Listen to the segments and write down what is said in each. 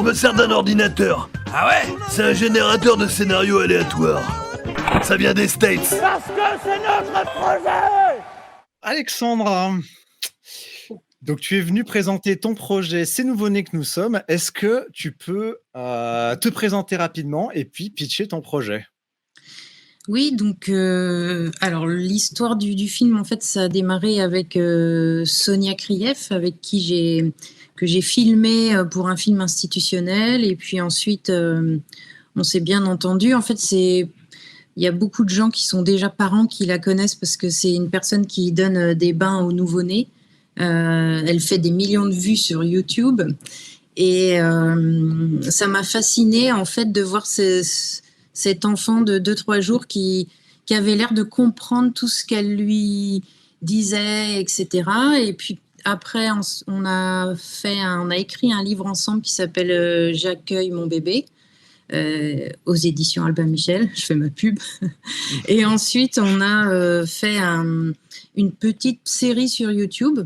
On me sert d'un ordinateur. Ah ouais? C'est un générateur de scénarios aléatoires. Ça vient des States. Parce que c'est notre projet. Alexandra, donc tu es venue présenter ton projet C'est nouveau-né que nous sommes. Est-ce que tu peux te présenter rapidement et puis pitcher ton projet? Oui, donc alors l'histoire du film, en fait, ça a démarré avec Sonia Krief, avec qui j'ai filmé pour un film institutionnel, et puis ensuite on s'est bien entendu. En fait, il y a beaucoup de gens qui sont déjà parents qui la connaissent parce que c'est une personne qui donne des bains aux nouveau-nés. Elle fait des millions de vues sur YouTube, et ça m'a fascinée en fait de voir cet enfant de 2-3 jours qui avait l'air de comprendre tout ce qu'elle lui disait, etc. Et puis après, on a écrit un livre ensemble qui s'appelle J'accueille mon bébé, aux éditions Albin Michel. Je fais ma pub. Et ensuite, on a fait une petite série sur YouTube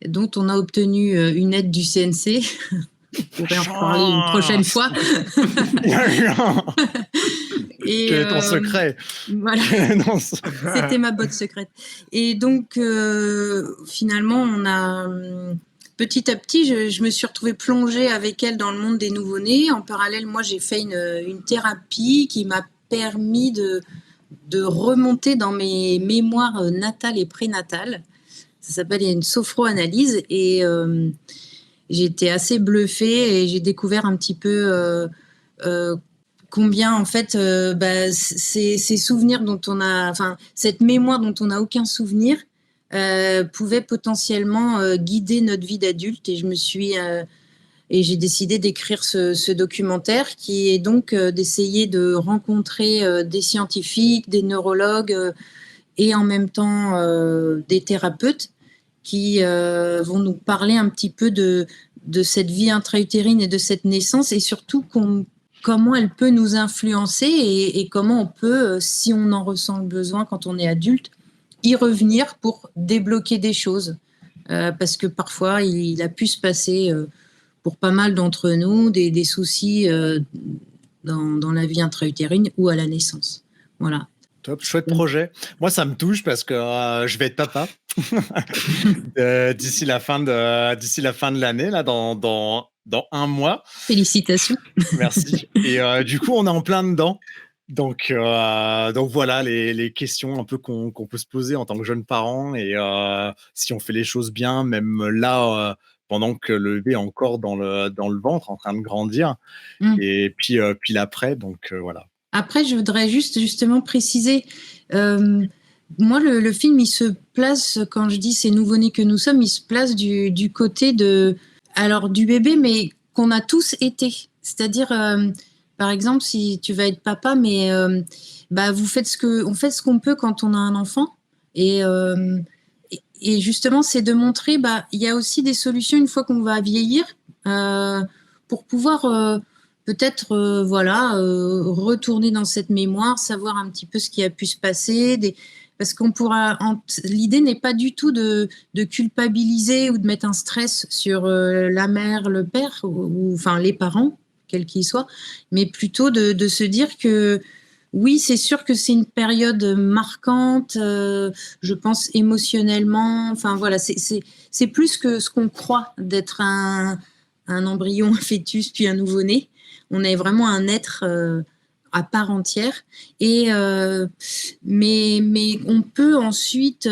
dont on a obtenu une aide du CNC. On pourrait en reparler une prochaine fois. Quel est ton secret? Voilà, c'était ma botte secrète. Et donc, finalement, on a petit à petit, je me suis retrouvée plongée avec elle dans le monde des nouveau-nés. En parallèle, moi, j'ai fait une thérapie qui m'a permis de remonter dans mes mémoires natales et prénatales. Ça s'appelle une sophroanalyse, et j'ai été assez bluffée et j'ai découvert un petit peu combien en fait ces souvenirs dont on a, enfin cette mémoire dont on n'a aucun souvenir pouvait potentiellement guider notre vie d'adulte. Et et j'ai décidé d'écrire ce documentaire qui est donc d'essayer de rencontrer des scientifiques, des neurologues et en même temps des thérapeutes qui vont nous parler un petit peu de cette vie intra-utérine et de cette naissance, et surtout comment elle peut nous influencer, et comment on peut, si on en ressent le besoin quand on est adulte, y revenir pour débloquer des choses. Parce que parfois, il a pu se passer, pour pas mal d'entre nous, des soucis dans la vie intra-utérine ou à la naissance. Voilà. Top, chouette projet. Moi, ça me touche parce que je vais être papa d'ici la fin de l'année, là, dans un mois. Félicitations. Merci. Et du coup, on est en plein dedans. Donc voilà les questions un peu qu'on peut se poser en tant que jeune parent, et si on fait les choses bien, même là, pendant que le bébé est encore dans le ventre, en train de grandir, et puis l'après. Donc voilà. Après, je voudrais justement préciser, moi, le film, il se place, quand je dis c'est nouveau-né que nous sommes, il se place du côté du bébé, mais qu'on a tous été. C'est-à-dire, par exemple, si tu vas être papa, mais on fait ce qu'on peut quand on a un enfant. Et justement, c'est de montrer, il y a aussi des solutions une fois qu'on va vieillir, pour pouvoir peut-être retourner dans cette mémoire, savoir un petit peu ce qui a pu se passer, parce qu'on pourra. L'idée n'est pas du tout de culpabiliser ou de mettre un stress sur la mère, le père, ou enfin les parents, quels qu'ils soient, mais plutôt de se dire que oui, c'est sûr que c'est une période marquante, je pense émotionnellement. Enfin voilà, c'est plus que ce qu'on croit d'être un embryon, un fœtus, puis un nouveau-né. On est vraiment un être à part entière. Et mais on peut ensuite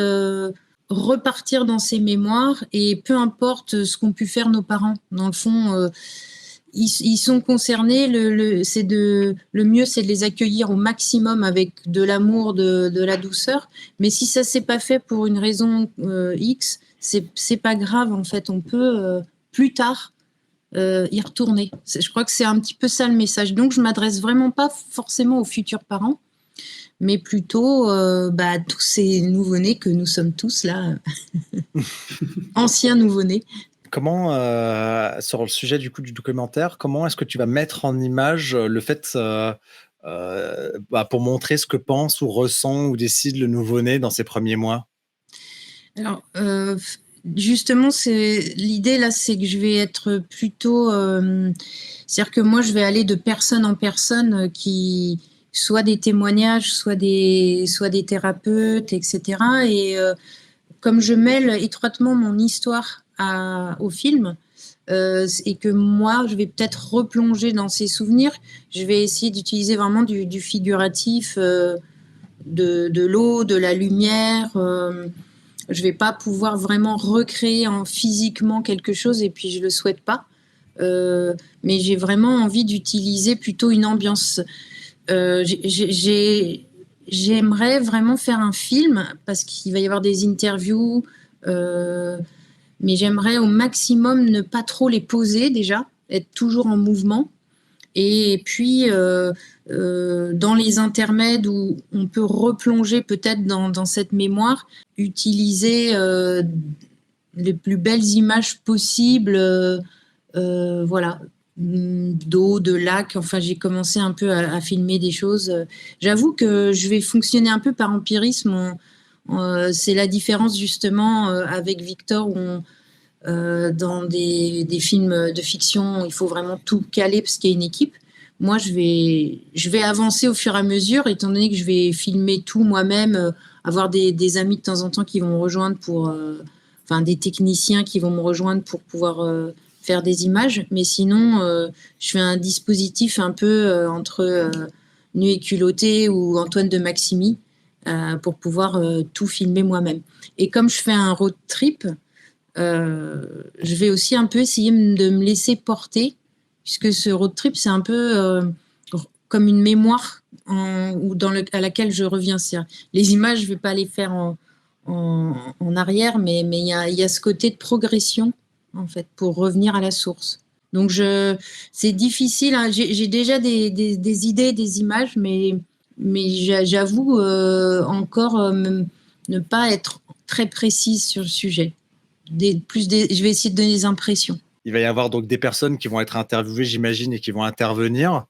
repartir dans ses mémoires, et peu importe ce qu'ont pu faire nos parents. Dans le fond, ils sont concernés. Le mieux, c'est de les accueillir au maximum avec de l'amour, de la douceur. Mais si ça s'est pas fait pour une raison X, c'est pas grave. En fait, on peut plus tard y retourner. Je crois que c'est un petit peu ça le message. Donc, je m'adresse vraiment pas forcément aux futurs parents, mais plutôt à tous ces nouveau-nés que nous sommes tous là, anciens nouveau-nés. Comment, sur le sujet du coup du documentaire, comment est-ce que tu vas mettre en image le fait, pour montrer ce que pense ou ressent ou décide le nouveau-né dans ses premiers mois? Alors, justement, l'idée là, c'est que je vais être plutôt, c'est-à-dire que moi, je vais aller de personne en personne, qui soit des témoignages, soit des thérapeutes, etc. Et comme je mêle étroitement mon histoire au film, et que moi, je vais peut-être replonger dans ces souvenirs, je vais essayer d'utiliser vraiment du figuratif, de l'eau, de la lumière. Je vais pas pouvoir vraiment recréer physiquement quelque chose, et puis je le souhaite pas. Mais j'ai vraiment envie d'utiliser plutôt une ambiance. J'aimerais vraiment faire un film, parce qu'il va y avoir des interviews, mais j'aimerais au maximum ne pas trop les poser déjà, être toujours en mouvement. Et puis, dans les intermèdes où on peut replonger peut-être dans cette mémoire, utiliser les plus belles images possibles, voilà, d'eau, de lac. Enfin, j'ai commencé un peu à filmer des choses. J'avoue que je vais fonctionner un peu par empirisme. C'est la différence justement avec Victor, où dans des films de fiction, il faut vraiment tout caler parce qu'il y a une équipe. Moi, je vais avancer au fur et à mesure, étant donné que je vais filmer tout moi-même, avoir des amis de temps en temps qui vont me rejoindre enfin des techniciens qui vont me rejoindre pour pouvoir faire des images. Mais sinon, je fais un dispositif un peu entre Nu et culotté ou Antoine de Maximi, pour pouvoir tout filmer moi-même. Et comme je fais un road trip, je vais aussi un peu essayer de me laisser porter, puisque ce road trip, c'est un peu comme une mémoire à laquelle je reviens. Les images, je ne vais pas les faire en arrière, mais il y a ce côté de progression, en fait, pour revenir à la source. Donc, c'est difficile. Hein. J'ai déjà des idées, des images, mais j'avoue encore ne pas être très précise sur le sujet. Je vais essayer de donner des impressions. Il va y avoir donc des personnes qui vont être interviewées, j'imagine, et qui vont intervenir.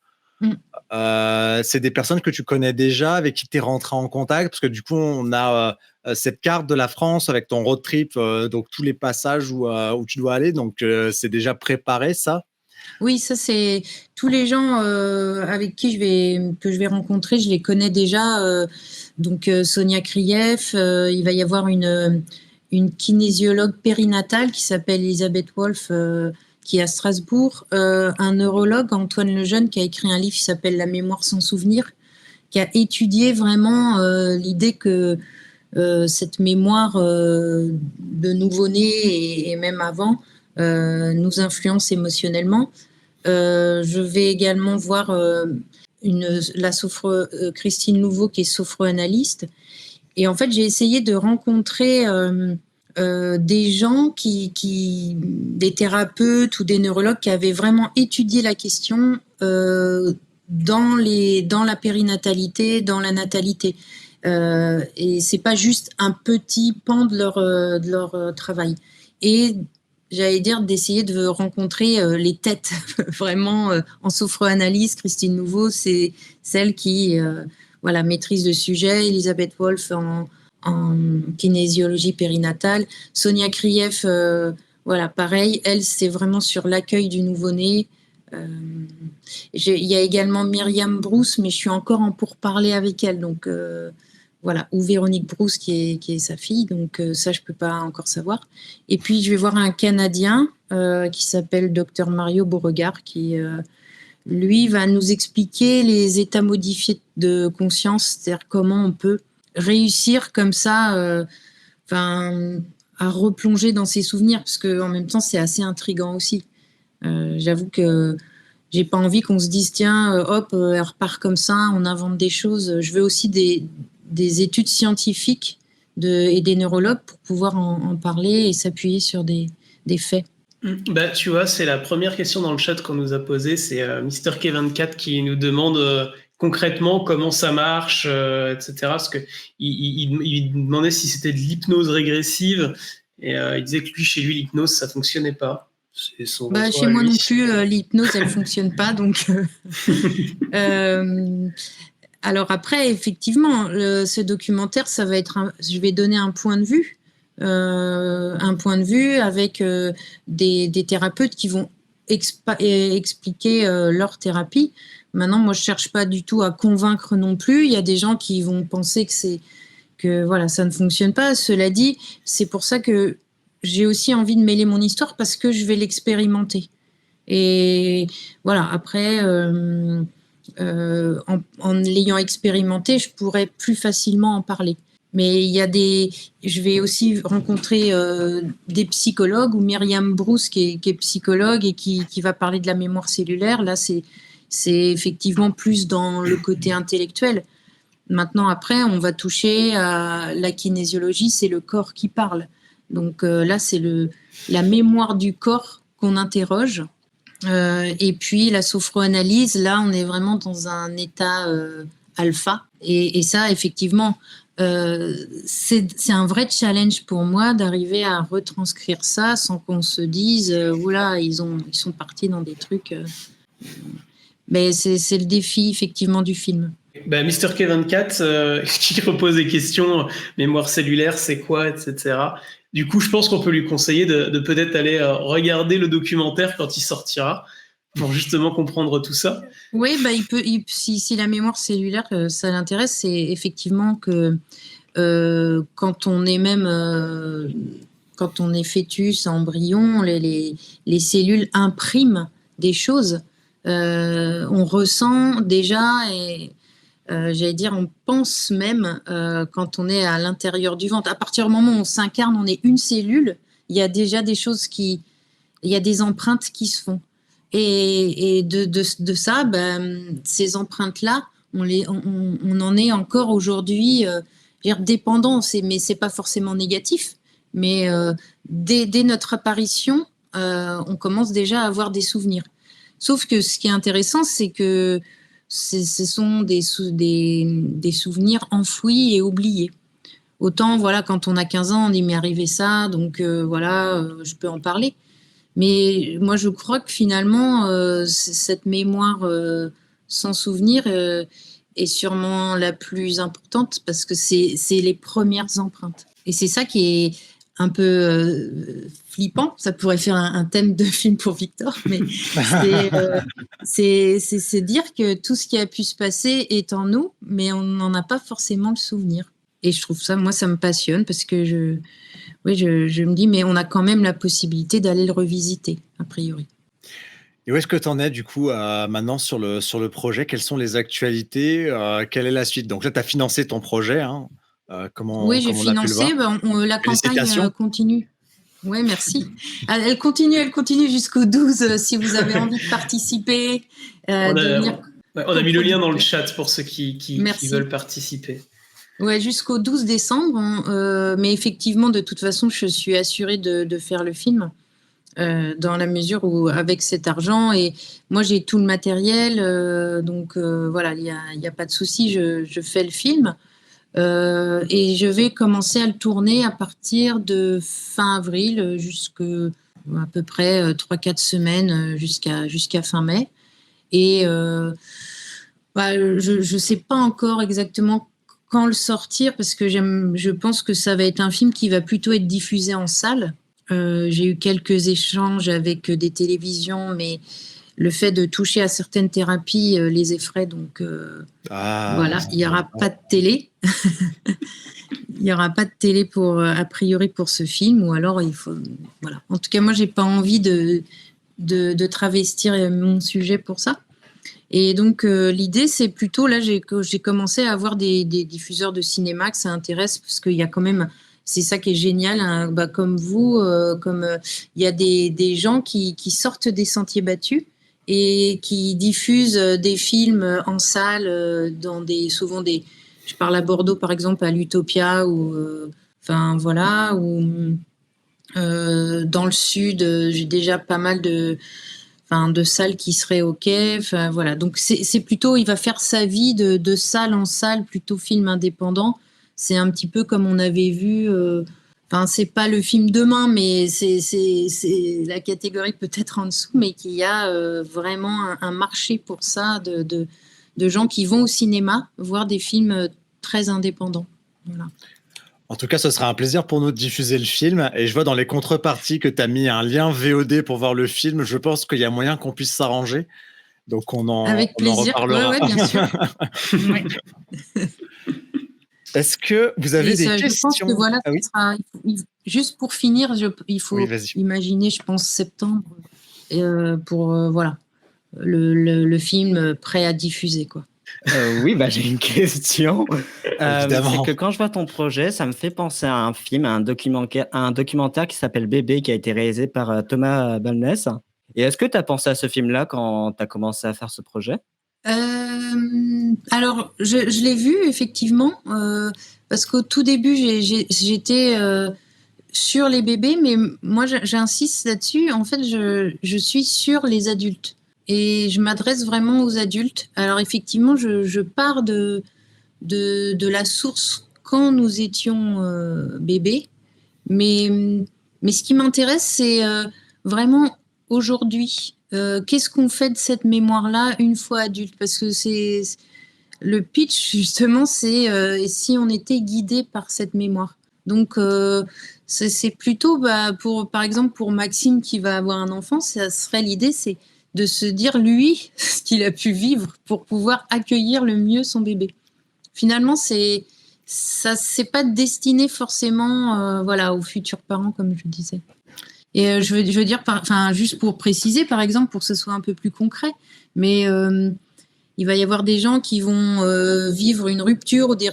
C'est des personnes que tu connais déjà, avec qui tu es rentré en contact, parce que du coup, on a cette carte de la France avec ton road trip, donc tous les passages où tu dois aller. Donc, c'est déjà préparé, ça? Oui, ça, c'est tous les gens avec qui que je vais rencontrer, je les connais déjà. Donc, Sonia Krief, il va y avoir une kinésiologue périnatale qui s'appelle Elisabeth Wolf, qui est à Strasbourg, un neurologue, Antoine Lejeune, qui a écrit un livre qui s'appelle La mémoire sans souvenir, qui a étudié vraiment l'idée que cette mémoire de nouveau-né et même avant nous influence émotionnellement. Je vais également voir Christine Louveau, qui est sophroanalyste. Et en fait, j'ai essayé de rencontrer des gens des thérapeutes ou des neurologues qui avaient vraiment étudié la question dans la périnatalité, dans la natalité. Et c'est pas juste un petit pan de leur travail. Et j'allais dire d'essayer de rencontrer les têtes vraiment en sophroanalyse. Christine Louveau, c'est celle qui maîtrise le sujet. Elisabeth Wolf en kinésiologie périnatale. Sonia Krief, pareil, elle, c'est vraiment sur l'accueil du nouveau-né. Il y a également Myriam Brousse, mais je suis encore en pourparlers avec elle, donc ou Véronique Brousse qui est sa fille, donc ça je peux pas encore savoir. Et puis je vais voir un Canadien qui s'appelle Dr Mario Beauregard, qui lui va nous expliquer les états modifiés de conscience, c'est-à-dire comment on peut réussir comme ça à replonger dans ses souvenirs, parce qu'en même temps c'est assez intriguant aussi. J'avoue que j'ai pas envie qu'on se dise tiens, elle repart comme ça, on invente des choses. Je veux aussi des études scientifiques et des neurologues pour pouvoir en parler et s'appuyer sur des faits. Bah, tu vois, c'est la première question dans le chat qu'on nous a posée. C'est Mister K24 qui nous demande concrètement comment ça marche, etc. Parce qu'il demandait si c'était de l'hypnose régressive. Et il disait que chez lui, l'hypnose, ça ne fonctionnait pas. Chez moi non plus, l'hypnose, elle ne fonctionne pas. Donc, alors après, effectivement, ce documentaire, ça va être je vais donner un point de vue. un point de vue, avec des thérapeutes qui vont expliquer leur thérapie. Maintenant, moi, je cherche pas du tout à convaincre non plus. Il y a des gens qui vont penser que voilà, ça ne fonctionne pas. Cela dit, c'est pour ça que j'ai aussi envie de mêler mon histoire, parce que je vais l'expérimenter. Et voilà, après, en l'ayant expérimenté, je pourrais plus facilement en parler. Mais je vais aussi rencontrer des psychologues, ou Myriam Bruce qui est psychologue et qui va parler de la mémoire cellulaire. Là, c'est effectivement plus dans le côté intellectuel. Maintenant, après, on va toucher à la kinésiologie, c'est le corps qui parle. Donc là, c'est la mémoire du corps qu'on interroge. Et puis la sophroanalyse, là, on est vraiment dans un état alpha. Et ça, effectivement, c'est un vrai challenge pour moi d'arriver à retranscrire ça sans qu'on se dise oula, ils sont partis dans des trucs. Mais c'est le défi, effectivement, du film. Mr. K24 qui repose des questions, mémoire cellulaire, c'est quoi, etc. Du coup, je pense qu'on peut lui conseiller de peut-être aller regarder le documentaire quand il sortira, pour justement comprendre tout ça. Oui, si la mémoire cellulaire, ça l'intéresse, c'est effectivement que quand on est fœtus, embryon, les cellules impriment des choses. On ressent déjà, et j'allais dire, on pense même quand on est à l'intérieur du ventre. À partir du moment où on s'incarne, on est une cellule, il y a déjà des choses il y a des empreintes qui se font. Et de ça, ces empreintes-là, on en est encore aujourd'hui dépendant, mais c'est pas forcément négatif. Mais dès notre apparition, on commence déjà à avoir des souvenirs. Sauf que ce qui est intéressant, c'est que ce sont des souvenirs enfouis et oubliés. Autant, voilà, quand on a 15 ans, on dit « m'est arrivé ça, donc je peux en parler ». Mais moi, je crois que finalement, cette mémoire sans souvenir est sûrement la plus importante, parce que c'est les premières empreintes. Et c'est ça qui est un peu flippant. Ça pourrait faire un thème de film pour Victor, mais c'est dire que tout ce qui a pu se passer est en nous, mais on n'en a pas forcément le souvenir. Et je trouve ça, moi, ça me passionne, parce que je me dis, mais on a quand même la possibilité d'aller le revisiter, a priori. Et où est-ce que tu en es, du coup, maintenant sur le projet? Quelles sont les actualités? Quelle est la suite? Donc là, tu as financé ton projet. Hein. Oui, j'ai financé. La campagne continue. Oui, merci. Elle continue jusqu'au 12, si vous avez envie de participer. On a mis le lien dans le chat pour ceux qui veulent participer. Ouais, jusqu'au 12 décembre. Mais effectivement, de toute façon, je suis assurée de faire le film dans la mesure où, avec cet argent, et moi, j'ai tout le matériel. Donc, voilà, il n'y a pas de souci. Je fais le film. Et je vais commencer à le tourner à partir de fin avril jusqu'à à peu près 3-4 semaines jusqu'à fin mai. Et je ne sais pas encore exactement quand le sortir, parce que je pense que ça va être un film qui va plutôt être diffusé en salle. J'ai eu quelques échanges avec des télévisions, mais le fait de toucher à certaines thérapies les effraie, donc voilà, il n'y aura pas de télé. Il n'y aura pas de télé a priori pour ce film, ou alors il faut, voilà. En tout cas, moi, j'ai pas envie de travestir mon sujet pour ça. Et donc l'idée, c'est plutôt, là, j'ai commencé à avoir des diffuseurs de cinéma que ça intéresse, parce qu'il y a quand même, c'est ça qui est génial, hein, comme vous, il y a des gens qui sortent des sentiers battus et qui diffusent des films en salle souvent je parle à Bordeaux, par exemple, à l'Utopia, ou ou dans le sud, j'ai déjà pas mal de salles qui seraient OK. Voilà. Donc c'est plutôt, il va faire sa vie de salle en salle, plutôt film indépendant. C'est un petit peu comme on avait vu. C'est pas le film demain, mais c'est la catégorie peut-être en dessous, mais qu'il y a vraiment un marché pour ça, de gens qui vont au cinéma voir des films très indépendants. Voilà. En tout cas, ce sera un plaisir pour nous de diffuser le film. Et je vois dans les contreparties que tu as mis un lien VOD pour voir le film. Je pense qu'il y a moyen qu'on puisse s'arranger. Donc, Avec on en plaisir. reparlera. Ouais, bien sûr. Ouais. Est-ce que vous avez des questions? Je pense que voilà, Ah oui. juste pour finir, il faut imaginer, je pense, septembre pour voilà, le film prêt à diffuser, quoi. Oui, j'ai une question. Évidemment. C'est que quand je vois ton projet, ça me fait penser à un film, à un documentaire qui s'appelle Bébé, qui a été réalisé par Thomas Balness. Et est-ce que tu as pensé à ce film-là quand tu as commencé à faire ce projet? Alors, je l'ai vu, effectivement, parce qu'au tout début, j'étais sur les bébés, mais moi, j'insiste là-dessus. En fait, je suis sur les adultes. Et je m'adresse vraiment aux adultes. Alors, effectivement, je pars de la source quand nous étions bébés. Mais ce qui m'intéresse, c'est vraiment aujourd'hui. Qu'est-ce qu'on fait de cette mémoire-là une fois adulte? Parce que c'est le pitch, justement, c'est si on était guidé par cette mémoire. Donc, c'est plutôt, par exemple, pour Maxime qui va avoir un enfant, ça serait l'idée, c'est de se dire, lui, ce qu'il a pu vivre pour pouvoir accueillir le mieux son bébé. Finalement, c'est pas destiné forcément aux futurs parents, comme je disais. Et je veux dire, juste pour préciser, par exemple, pour que ce soit un peu plus concret, mais il va y avoir des gens qui vont vivre une rupture ou des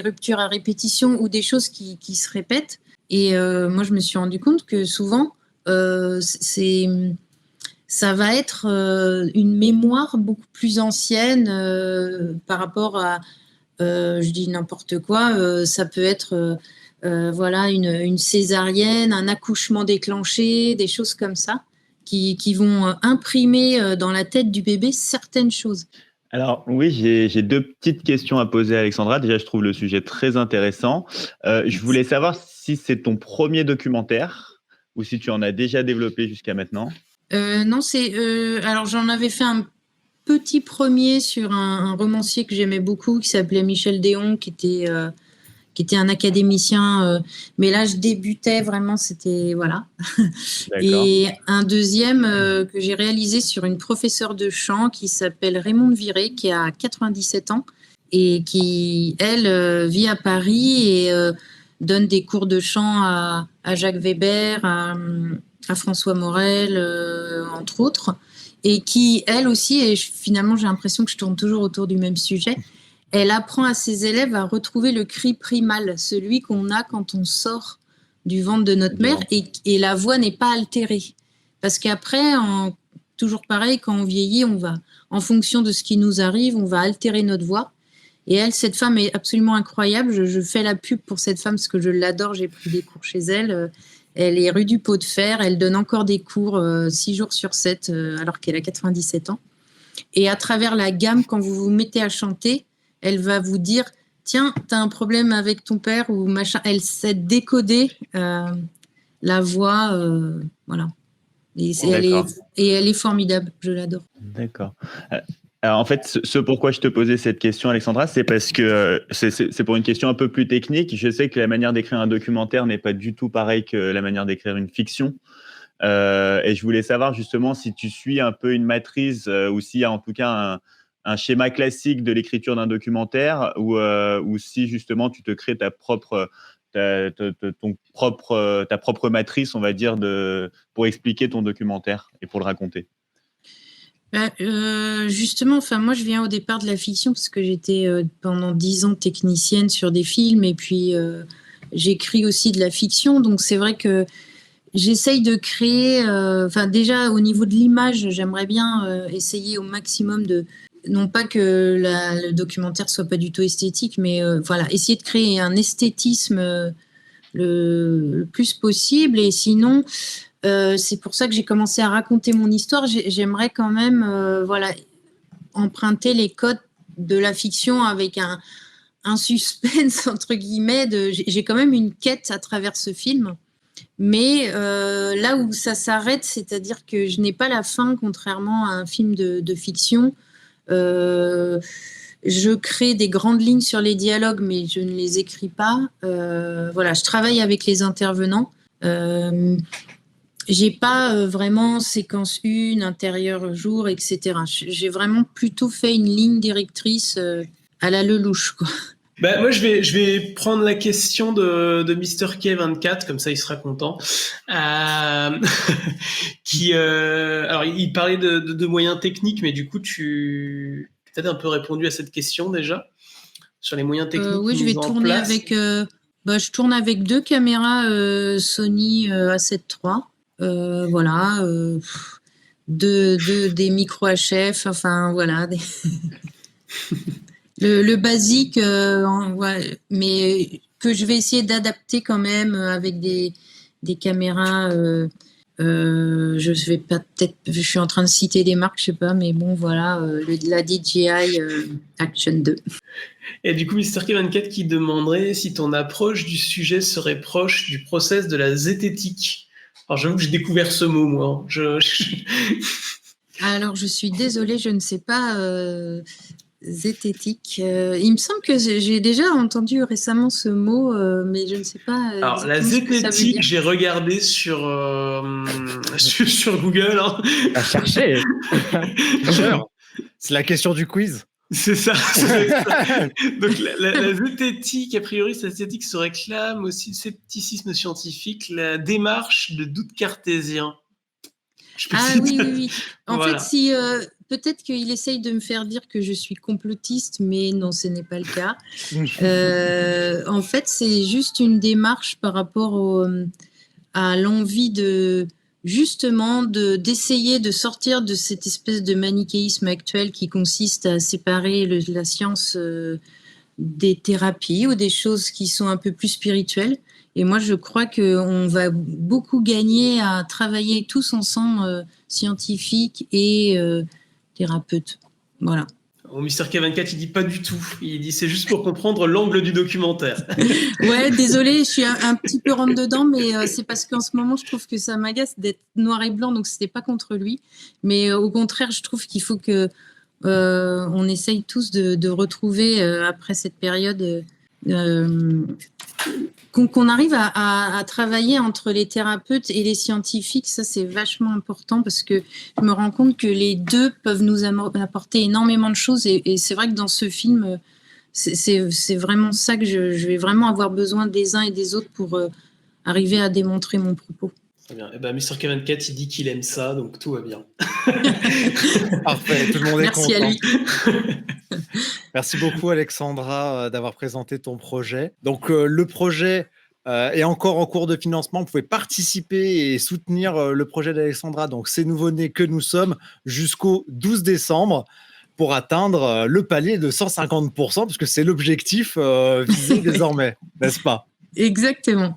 ruptures à répétition ou des choses qui se répètent. Et moi, je me suis rendu compte que souvent, ça va être une mémoire beaucoup plus ancienne par rapport à, je dis n'importe quoi, ça peut être une césarienne, un accouchement déclenché, des choses comme ça, qui vont imprimer dans la tête du bébé certaines choses. Alors oui, j'ai deux petites questions à poser à Alexandra. Déjà, je trouve le sujet très intéressant. Je voulais savoir si c'est ton premier documentaire ou si tu en as déjà développé jusqu'à maintenant. Non, alors j'en avais fait un petit premier sur un romancier que j'aimais beaucoup qui s'appelait Michel Déon, qui était un académicien, mais là je débutais vraiment, c'était voilà. Et un deuxième que j'ai réalisé sur une professeure de chant qui s'appelle Raymonde Viré, qui a 97 ans et qui elle vit à Paris et donne des cours de chant à Jacques Weber, à François Morel, entre autres, et qui elle aussi, et finalement j'ai l'impression que je tourne toujours autour du même sujet. Elle apprend à ses élèves à retrouver le cri primal, celui qu'on a quand on sort du ventre de notre mère et la voix n'est pas altérée. Parce qu'après, toujours pareil, quand on vieillit, on va, en fonction de ce qui nous arrive, on va altérer notre voix. Et elle, cette femme est absolument incroyable. Je fais la pub pour cette femme parce que je l'adore. J'ai pris des cours chez elle. Elle est rue du Pot de Fer. Elle donne encore des cours 6 jours sur 7 alors qu'elle a 97 ans. Et à travers la gamme, quand vous vous mettez à chanter, elle va vous dire « Tiens, tu as un problème avec ton père » ou machin. Elle sait décoder la voix. Voilà. Et elle est formidable. Je l'adore. D'accord. Alors, en fait, ce pourquoi je te posais cette question, Alexandra, c'est parce que c'est pour une question un peu plus technique. Je sais que la manière d'écrire un documentaire n'est pas du tout pareille que la manière d'écrire une fiction. Et je voulais savoir justement si tu suis un peu une matrice ou s'il y a en tout cas un schéma classique de l'écriture d'un documentaire ou si justement tu te crées ta propre matrice, on va dire, pour expliquer ton documentaire et pour le raconter. Justement, moi je viens au départ de la fiction parce que j'étais pendant 10 ans technicienne sur des films et puis j'écris aussi de la fiction, donc c'est vrai que j'essaye de créer, déjà au niveau de l'image, j'aimerais bien essayer au maximum non pas que le documentaire soit pas du tout esthétique, mais essayer de créer un esthétisme le plus possible. Et sinon, c'est pour ça que j'ai commencé à raconter mon histoire. J'aimerais quand même emprunter les codes de la fiction avec un suspense, entre guillemets. J'ai quand même une quête à travers ce film. Mais là où ça s'arrête, c'est-à-dire que je n'ai pas la fin, contrairement à un film de fiction. je crée des grandes lignes sur les dialogues, mais je ne les écris pas. Voilà, je travaille avec les intervenants. J'ai pas vraiment séquence 1, intérieur jour, etc. J'ai vraiment plutôt fait une ligne directrice à la Lelouch, quoi. Bah, moi, je vais prendre la question de Mr. K24, comme ça il sera content. Alors, il parlait de moyens techniques, mais du coup, tu as peut-être un peu répondu à cette question déjà, sur les moyens techniques. Oui, je vais tourner avec... je tourne avec 2 caméras Sony A7 III. Voilà. Des micros HF, enfin, voilà. Le basique, ouais, mais que je vais essayer d'adapter quand même avec des caméras. Je vais pas peut-être, je suis en train de citer des marques, je sais pas, mais bon, voilà, la DJI Action 2. Et du coup, Mr. K24 qui demanderait si ton approche du sujet serait proche du process de la zététique. Alors, j'avoue que j'ai découvert ce mot, moi. Alors, je suis désolée, je ne sais pas. Zététique. Il me semble que j'ai déjà entendu récemment ce mot, mais je ne sais pas. Alors, la zététique, j'ai regardé sur Google. Hein. À chercher. C'est la question du quiz. C'est ça. Donc, la zététique, a priori, cette zététique se réclame aussi le scepticisme scientifique, la démarche de doute cartésien. Oui. En fait, si peut-être qu'il essaye de me faire dire que je suis complotiste, mais non, ce n'est pas le cas. En fait, c'est juste une démarche par rapport à l'envie d'essayer de sortir de cette espèce de manichéisme actuel qui consiste à séparer la science des thérapies ou des choses qui sont un peu plus spirituelles. Et moi, je crois qu'on va beaucoup gagner à travailler tous ensemble, scientifiques et thérapeutes. Voilà. Oh, Mr. K24, il dit pas du tout. Il dit c'est juste pour comprendre l'angle du documentaire. Ouais, désolé, je suis un petit peu rentre dedans, mais c'est parce qu'en ce moment, je trouve que ça m'agace d'être noir et blanc, donc c'était pas contre lui. Mais au contraire, je trouve qu'il faut que on essaye tous de retrouver après cette période. Qu'on arrive à travailler entre les thérapeutes et les scientifiques, ça c'est vachement important parce que je me rends compte que les deux peuvent nous apporter énormément de choses et c'est vrai que dans ce film, c'est vraiment ça que je vais vraiment avoir besoin des uns et des autres pour arriver à démontrer mon propos. Très bien. Et ben, Mr. K24, il dit qu'il aime ça, donc tout va bien. Parfait, tout le monde est Merci content. à lui. Merci beaucoup Alexandra d'avoir présenté ton projet. Donc le projet est encore en cours de financement. Vous pouvez participer et soutenir le projet d'Alexandra, donc ces nouveau-nés que nous sommes, jusqu'au 12 décembre pour atteindre le palier de 150%, parce que c'est l'objectif visé désormais, n'est-ce pas ? Exactement.